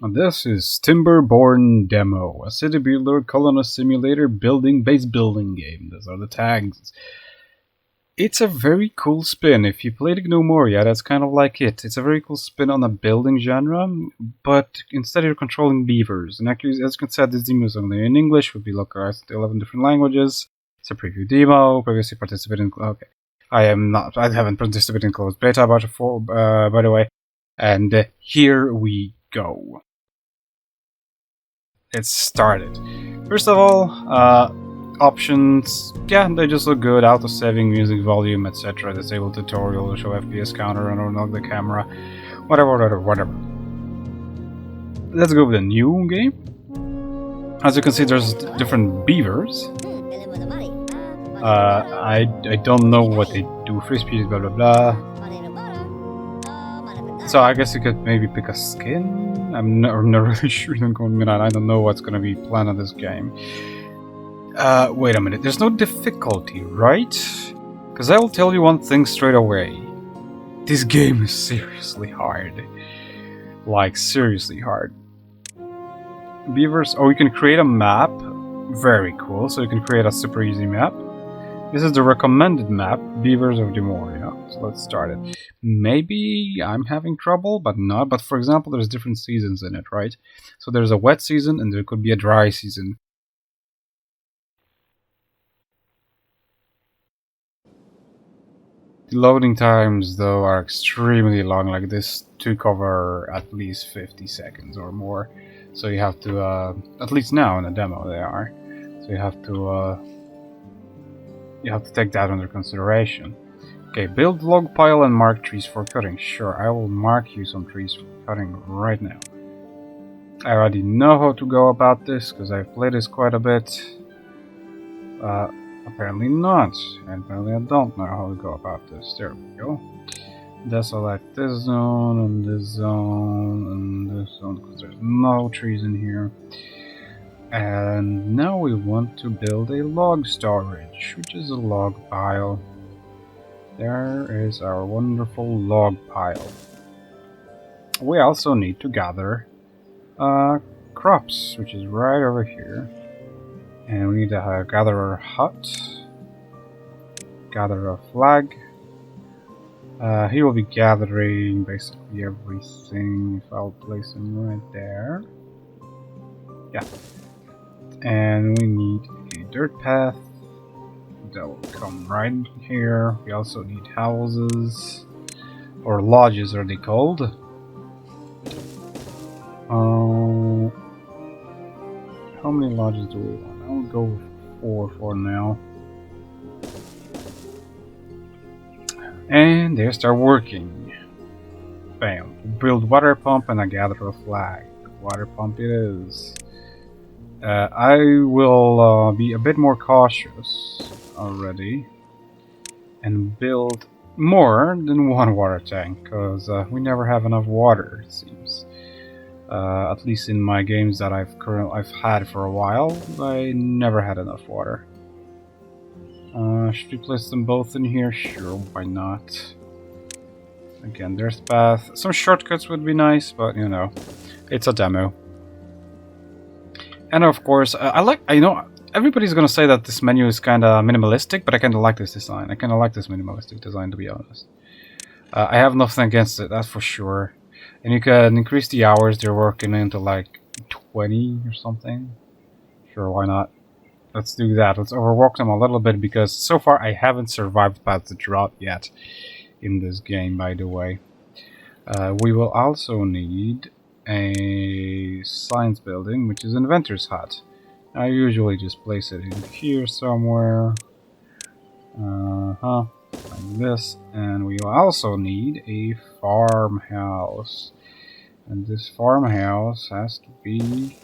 And this is Timberborn Demo, a city builder, colonist simulator, base building game. Those are the tags. It's a very cool spin. If you played GNU Moria, that's kind of like it. It's a very cool spin on a building genre, but instead you're controlling beavers. And actually, as you can see, this demo is only in English, would be localized to 11 different languages. It's a preview demo. Previously participated in. Okay, I am not. I haven't participated in closed beta about it before, by the way. And here we go. It's started. First of all, options, yeah, they just look good. Auto saving, music volume, etc. Disable tutorial, show FPS counter, and unlock the camera. Whatever. Let's go with a new game. As you can see, there's different beavers. I don't know what they do. Free speed, blah blah blah. So I guess you could maybe pick a skin. I'm not really sure. I don't know what's gonna be planned on this game. Wait a minute. There's no difficulty, right? Because I will tell you one thing straight away. This game is seriously hard. Like, seriously hard. Beavers. Oh, you can create a map. Very cool. So you can create a super easy map. This is the recommended map, Beavers of Moria. So let's start it. Maybe I'm having trouble, but not. But for example, there's different seasons in it, right? So there's a wet season and there could be a dry season. The loading times, though, are extremely long. Like this to cover at least 50 seconds or more. So you have to, at least now in the demo they are. So you have to take that under consideration. Okay, build log pile and mark trees for cutting. Sure, I will mark you some trees for cutting right now. I already know how to go about this because I've played this quite a bit. Apparently not. And apparently I don't know how to go about this. There we go. Deselect this zone and this zone and this zone because there's no trees in here. And now we want to build a log storage, which is a log pile. There is our wonderful log pile. We also need to gather crops, which is right over here. And we need to gather a hut, gather a flag. He will be gathering basically everything if I'll place him right there. Yeah. And we need a dirt path that will come right here. We also need houses, or lodges are they called. How many lodges do we want? I'll go with 4 for now. And they start working. Bam. Build water pump and I gather a flag. Water pump it is. I will be a bit more cautious already and build more than one water tank because we never have enough water, it seems. At least in my games that I've had for a while, I never had enough water. Should we place them both in here? Sure, why not? Again, there's path. Some shortcuts would be nice, but you know, it's a demo. And of course, I know everybody's gonna say that this menu is kind of minimalistic, but I kind of like this design. I kind of like this minimalistic design, to be honest. I have nothing against it, that's for sure. And you can increase the hours they're working into like 20 or something. Sure, why not? Let's do that. Let's overwork them a little bit because so far I haven't survived past the drought yet in this game, by the way. We will also need a science building, which is inventor's hut. I usually just place it in here somewhere. Like this. And we will also need a farmhouse. And this farmhouse has to be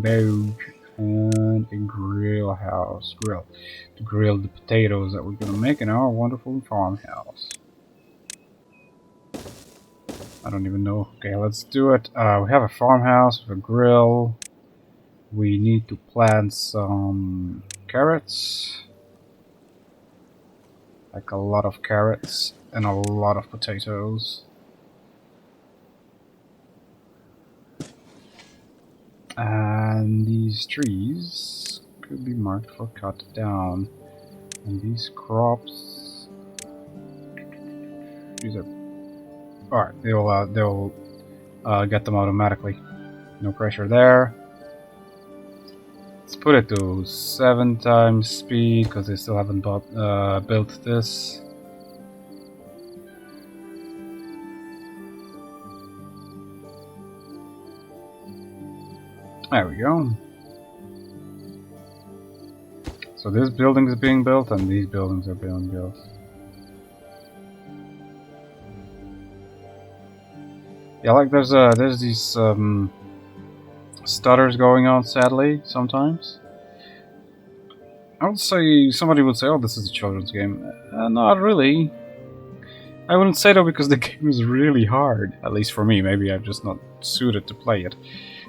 big and a grill to grill the potatoes that we're gonna make in our wonderful farmhouse. I don't even know. Okay, let's do it. We have a farmhouse with a grill. We need to plant some carrots. Like a lot of carrots and a lot of potatoes. And these trees could be marked for cut down. And these crops, these are alright. They'll get them automatically. No pressure there. Let's put it to 7 times speed because they still haven't built this. There we go. So this building is being built and these buildings are being built. Yeah, like there's these stutters going on, sadly, sometimes. I would say, somebody would say, oh, this is a children's game. Not really. I wouldn't say that because the game is really hard. At least for me, maybe I'm just not suited to play it.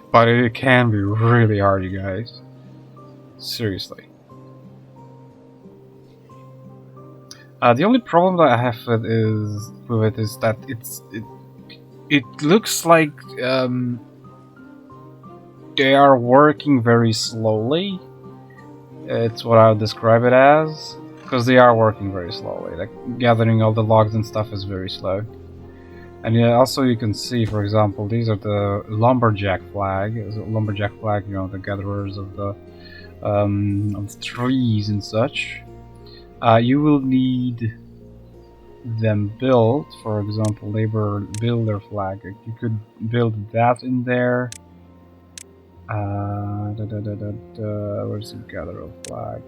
But it can be really hard, you guys. Seriously. The only problem that I have with it is that it looks like they are working very slowly. It's what I would describe it as, because they are working very slowly. Like gathering all the logs and stuff is very slow. And yeah, also you can see, for example, these are the lumberjack flag. Lumberjack flag, you know, the gatherers of the trees and such. You will need them built. For example, labor builder flag. You could build that in there. Where's the gatherer flag?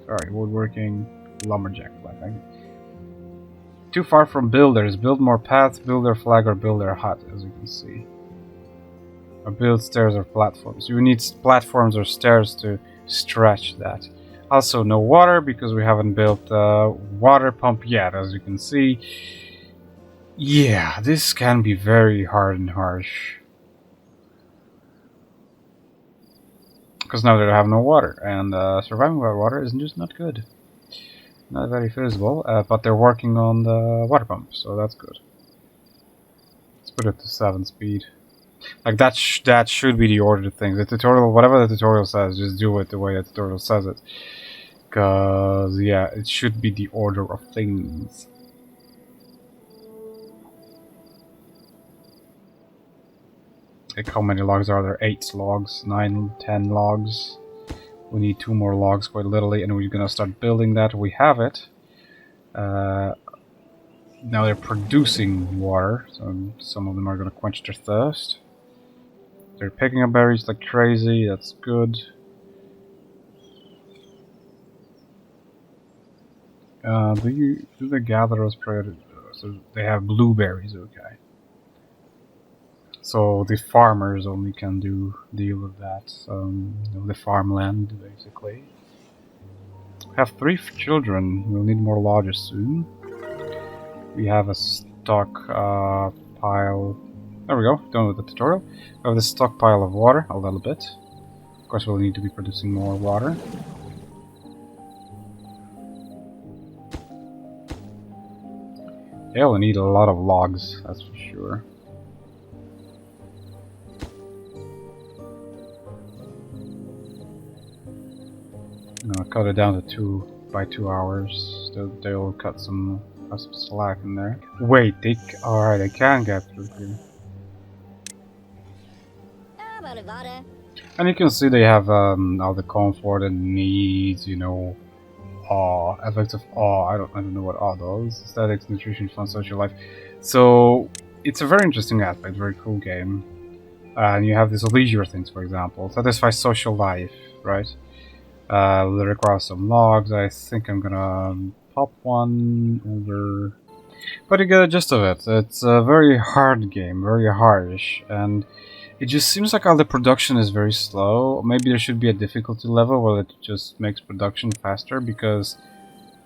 Sorry, woodworking lumberjack flag. Too far from builders. Build more paths, build their flag, or build their hut, as you can see. Or build stairs or platforms. You need platforms or stairs to stretch that. Also, no water, because we haven't built a water pump yet, as you can see. Yeah, this can be very hard and harsh. Because now they have no water, and surviving without water is just not good. Not very feasible, but they're working on the water pump, so that's good. Let's put it to 7 speed. Like that should be the order of things. The tutorial, whatever the tutorial says, just do it the way the tutorial says it. Because, yeah, it should be the order of things. Like, how many logs are there? 8 logs, 9, 10 logs. We need 2 more logs, quite literally, and we're gonna start building that. We have it. Now they're producing water, so some of them are gonna quench their thirst. They're picking up berries like crazy, that's good. Do the gatherers predator? So they have blueberries, okay. So the farmers only can deal with that. The farmland, basically. We have 3 children. We'll need more lodges soon. We have a stock pile. There we go. Done with the tutorial. We have the stockpile of water, a little bit. Of course, we'll need to be producing more water. Yeah, we'll need a lot of logs, that's for sure. I'll cut it down to 2 hours. They'll cut some slack in there. Wait, alright, they can get through here. And you can see they have all the comfort and needs, you know, awe, effects of awe. I don't know what awe does. Aesthetics, nutrition, fun, social life. So it's a very interesting aspect, very cool game. And you have these leisure things, for example, satisfy social life, right? Will require some logs. I think I'm gonna pop one over. But you get the gist of it. It's a very hard game, very harsh, and it just seems like all the production is very slow. Maybe there should be a difficulty level where it just makes production faster, because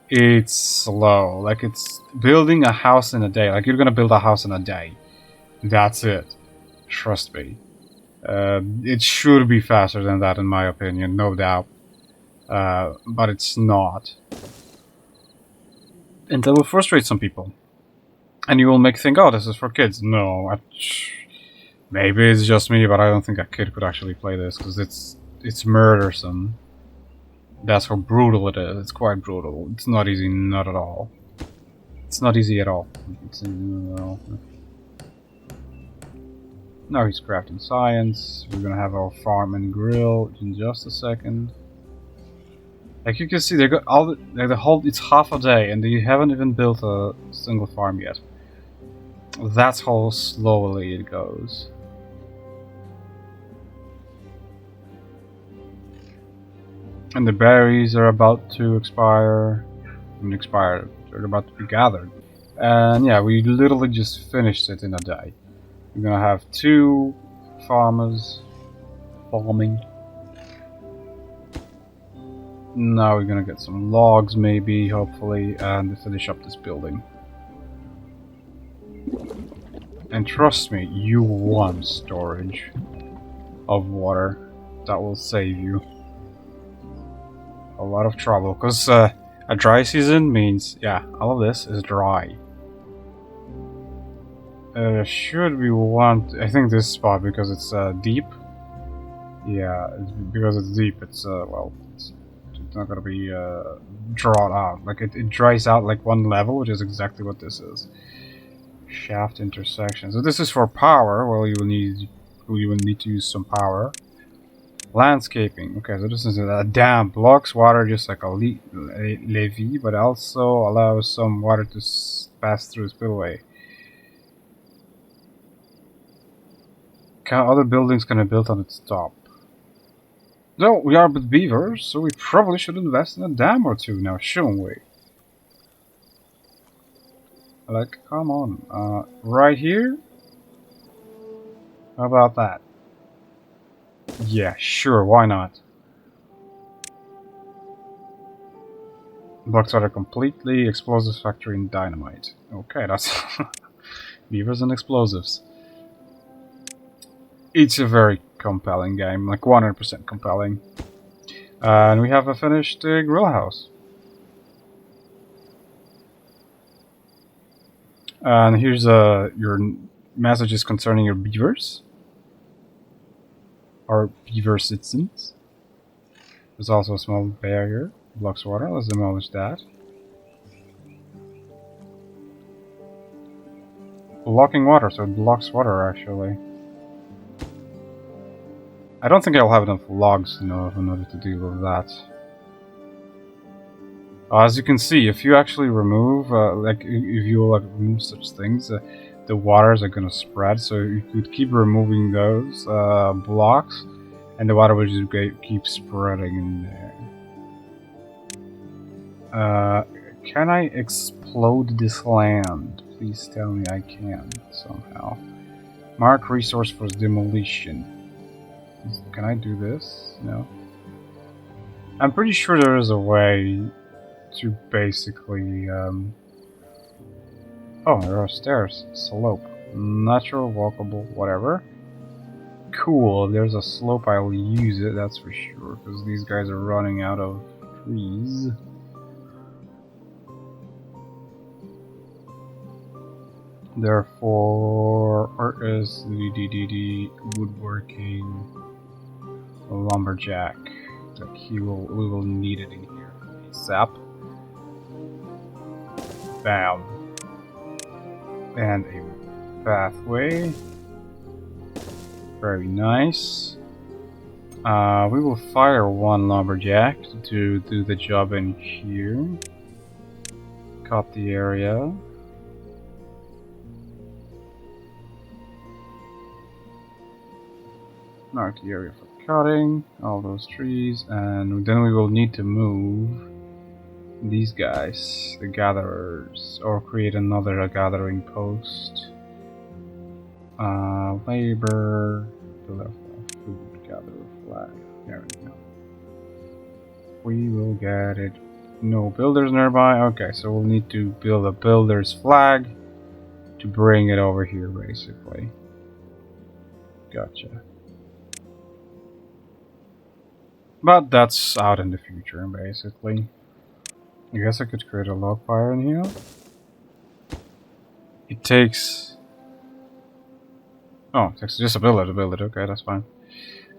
it's slow. Like, it's building a house in a day. Like, you're gonna build a house in a day. That's it. Trust me. It should be faster than that, in my opinion, no doubt. But it's not. And that will frustrate some people. And you will think, oh, this is for kids. No, Maybe it's just me, but I don't think a kid could actually play this because it's murdersome. That's how brutal it is. It's quite brutal. It's not easy, not at all. It's not easy at all. Now he's crafting science. We're gonna have our farm and grill in just a second. Like you can see, they got all the whole. It's half a day, and they haven't even built a single farm yet. That's how slowly it goes. And the berries are about to expire. They're about to be gathered. And yeah, we literally just finished it in a day. We're gonna have 2 farmers farming. Now we're gonna get some logs maybe, hopefully, and finish up this building. And trust me, you want storage of water. That will save you a lot of trouble, because a dry season means, yeah, all of this is dry. Should we want... I think this spot, because it's deep. Yeah, because it's deep, it's, well, it's not gonna be drawn out. Like, it dries out like 1 level, which is exactly what this is. Shaft intersection. So this is for power. Well, you will need to use some power. Landscaping. Okay, so this is a dam. Blocks water just like a levee, but also allows some water to pass through a spillway. Other buildings can be built on its top. No, we are with beavers, so we probably should invest in a dam or 2 now, shouldn't we? Like, come on. Right here? How about that? Yeah, sure, why not? Blocks water completely, explosives factory and dynamite. Okay, that's beavers and explosives. It's a very compelling game, like 100% compelling. And we have a finished grill house. And here's your messages concerning your beavers. Or beaver citizens. There's also a small barrier. Blocks water, let's demolish that. Blocking water, so it blocks water actually. I don't think I'll have enough logs in order to deal with that. As you can see, if you actually remove, if you remove such things, the waters are gonna spread. So you could keep removing those blocks, and the water will just keep spreading in there. Can I explode this land? Please tell me I can somehow. Mark resource for demolition. Can I do this? No. I'm pretty sure there is a way to basically, oh, there are stairs. Slope. Natural, walkable, whatever. Cool, if there's a slope, I will use it, that's for sure, because these guys are running out of trees. Therefore, artist, woodworking, lumberjack. Like we will need it in here. Sap. Bam. And a pathway. Very nice. We will fire 1 lumberjack to do the job in here. Cut the area. Mark the area for cutting all those trees, and then we will need to move these guys, the gatherers, or create another gathering post. Labor, pillar for food, gather flag. There we go. We will get it. No builders nearby. Okay, so we'll need to build a builder's flag to bring it over here, basically. Gotcha. But that's out in the future, basically. I guess I could create a log fire in here. It takes Oh, it's just a build it. Okay, that's fine.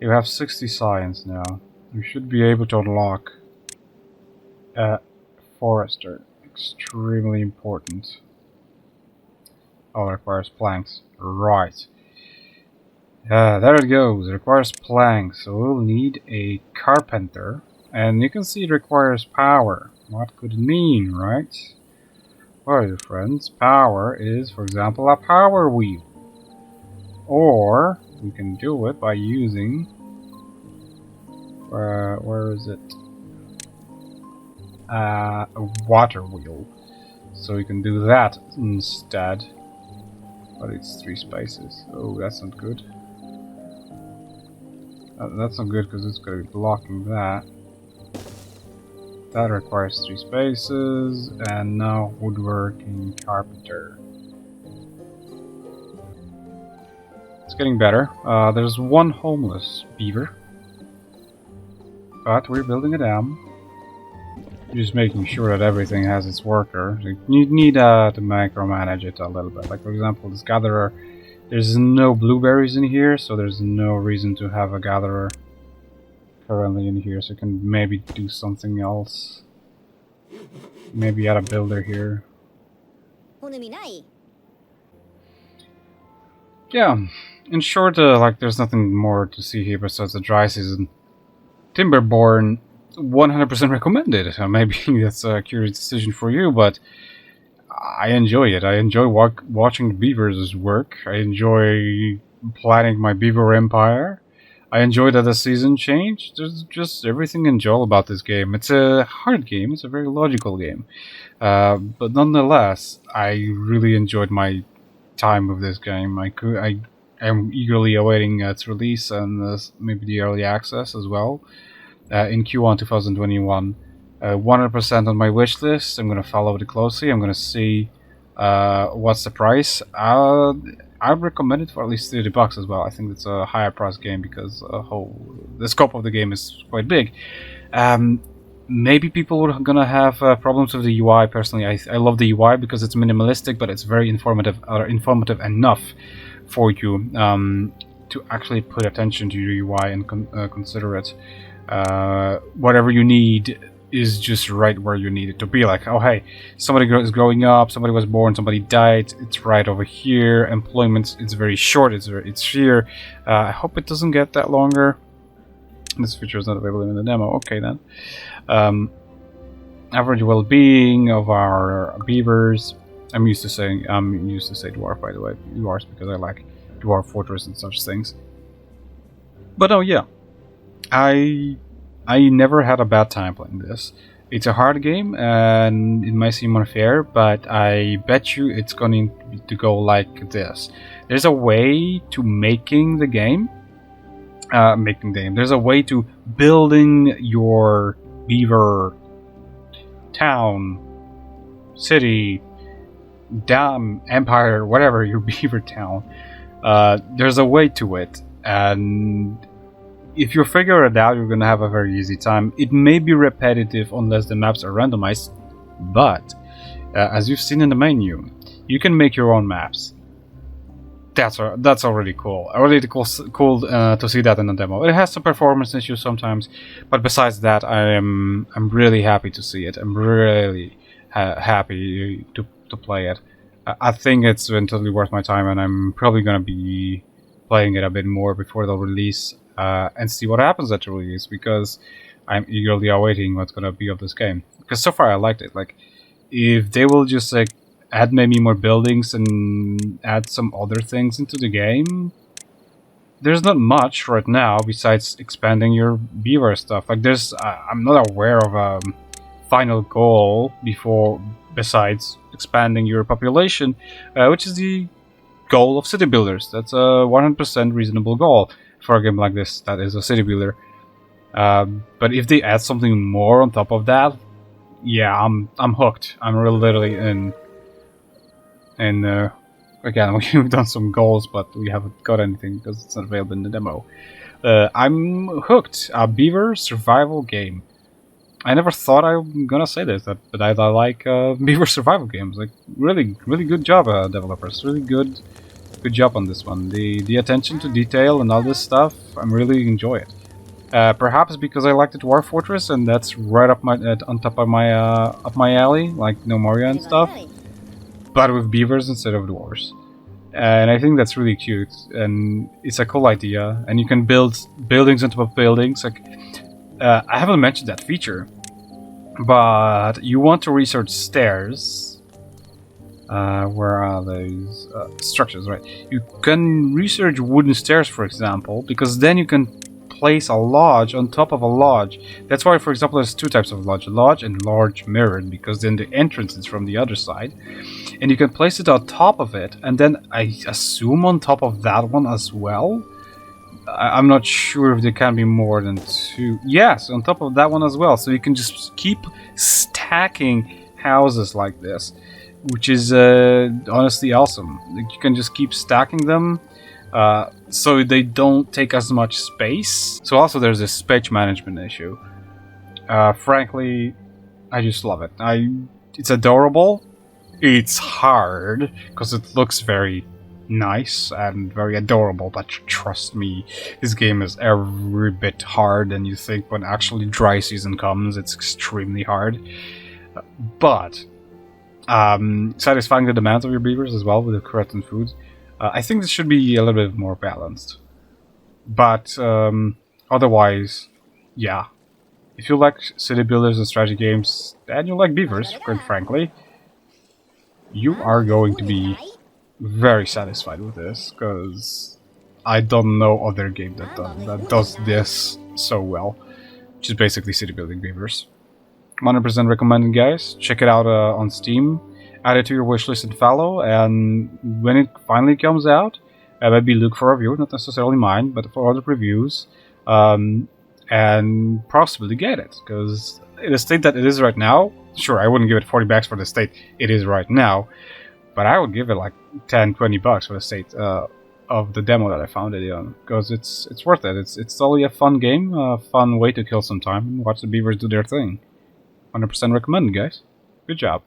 You have 60 science now. You should be able to unlock a forester. Extremely important. Oh, it requires planks. Right. There it goes. It requires planks. So we'll need a carpenter. And you can see it requires power. What could it mean, right? Well, dear friends, power is, for example, a power wheel. Or we can do it by using... where is it? A water wheel. So we can do that instead. But it's 3 spaces. Oh, that's not good. That's not good because it's going to be blocking that. That requires 3 spaces. And now woodworking carpenter. It's getting better. There's one homeless beaver. But we're building a dam. Just making sure that everything has its worker. You need to micromanage it a little bit. Like, for example, this gatherer. There's no blueberries in here, so there's no reason to have a gatherer currently in here. So you can maybe do something else. Maybe add a builder here. Yeah, in short, like, there's nothing more to see here besides the dry season. Timberborn, 100% recommended. Maybe that's a curious decision for you, but I enjoy it. I enjoy watching the beavers work. I enjoy planning my beaver empire. I enjoy that the season changed. There's just everything enjoyable about this game. It's a hard game. It's a very logical game. But nonetheless, I really enjoyed my time with this game. I am eagerly awaiting its release and maybe the early access as well in Q1 2021. 100% on my wish list. I'm going to follow it closely. I'm going to see what's the price. I recommend it for at least $30 as well. I think it's a higher price game because the scope of the game is quite big. Maybe people are going to have problems with the UI. Personally, I love the UI because it's minimalistic, but it's very informative enough for you to actually put attention to your UI and consider it. Whatever you need is just right where you need it to be. Like, oh hey, somebody is growing up, somebody was born, somebody died, it's right over here. Employment, it's very short, it's here. I hope it doesn't get that longer. This feature is not available in the demo. Okay then. Average well-being of our beavers. I'm used to say dwarf, by the way, dwarves, because I like dwarf fortress and such things. But oh yeah, I never had a bad time playing this. It's a hard game and it might seem unfair, but I bet you it's going to go like this. There's a way to making the game. There's a way to building your beaver town, city, dam, empire, whatever, your beaver town. There's a way to it, and if you figure it out, you're going to have a very easy time. It may be repetitive unless the maps are randomized, but as you've seen in the menu, you can make your own maps. That's already cool. Already cool to see that in the demo. It has some performance issues sometimes, but besides that, I'm really happy to see it. I'm really happy to play it. I think it's been totally worth my time, and I'm probably going to be playing it a bit more before the release. And see what happens at the release, because I'm eagerly awaiting what's gonna be of this game. Because so far I liked it. Like, if they will just like add maybe more buildings and add some other things into the game, there's not much right now besides expanding your beaver stuff. Like, I'm not aware of a final goal besides expanding your population, which is the goal of city builders. That's a 100% reasonable goal for a game like this that is a city builder. But if they add something more on top of that, yeah, I'm hooked. I'm literally in. And again, we've done some goals, but we haven't got anything because it's not available in the demo. I'm hooked. A beaver survival game. I never thought I'm gonna say this, but I like beaver survival games. Like, really good job, developers. Really good Good job on this one. The attention to detail and all this stuff, I'm really enjoy it. Perhaps because I like the Dwarf Fortress, and that's right up my on top of my up my alley, like No Moria and stuff. But with beavers instead of dwarves. And I think that's really cute, and it's a cool idea. And you can build buildings on top of buildings. Like I haven't mentioned that feature, but you want to research stairs. Where are those structures? Right, you can research wooden stairs, for example, because then you can place a lodge on top of a lodge. That's why, for example, there's two types of lodge: lodge and large mirrored, because then the entrance is from the other side. And you can place it on top of it, and then I assume on top of that one as well. I'm not sure if there can be more than two. Yes, on top of that one as well. So you can just keep stacking houses like this, which is honestly awesome. Like, you can just keep stacking them, so they don't take as much space. So also there's this space management issue. Frankly, I just love it. It's adorable. It's hard because it looks very nice and very adorable, but trust me, this game is every bit hard than you think. When actually dry season comes, it's extremely hard. But satisfying the demands of your beavers as well with the correct food. I think this should be a little bit more balanced. But otherwise, yeah. If you like city builders and strategy games, and you like beavers, quite frankly, you are going to be very satisfied with this, because I don't know other game that does this so well, which is basically city building beavers. 100% recommended, guys. Check it out on Steam. Add it to your wishlist and follow, and when it finally comes out, maybe look for a review, not necessarily mine, but for other reviews, and possibly get it, because in the state that it is right now, sure, I wouldn't give it 40 bucks for the state it is right now, but I would give it like 10, 20 bucks for the state of the demo that I found it on, because it's worth it. It's totally a fun game, a fun way to kill some time and watch the beavers do their thing. 100% recommended, guys. Good job.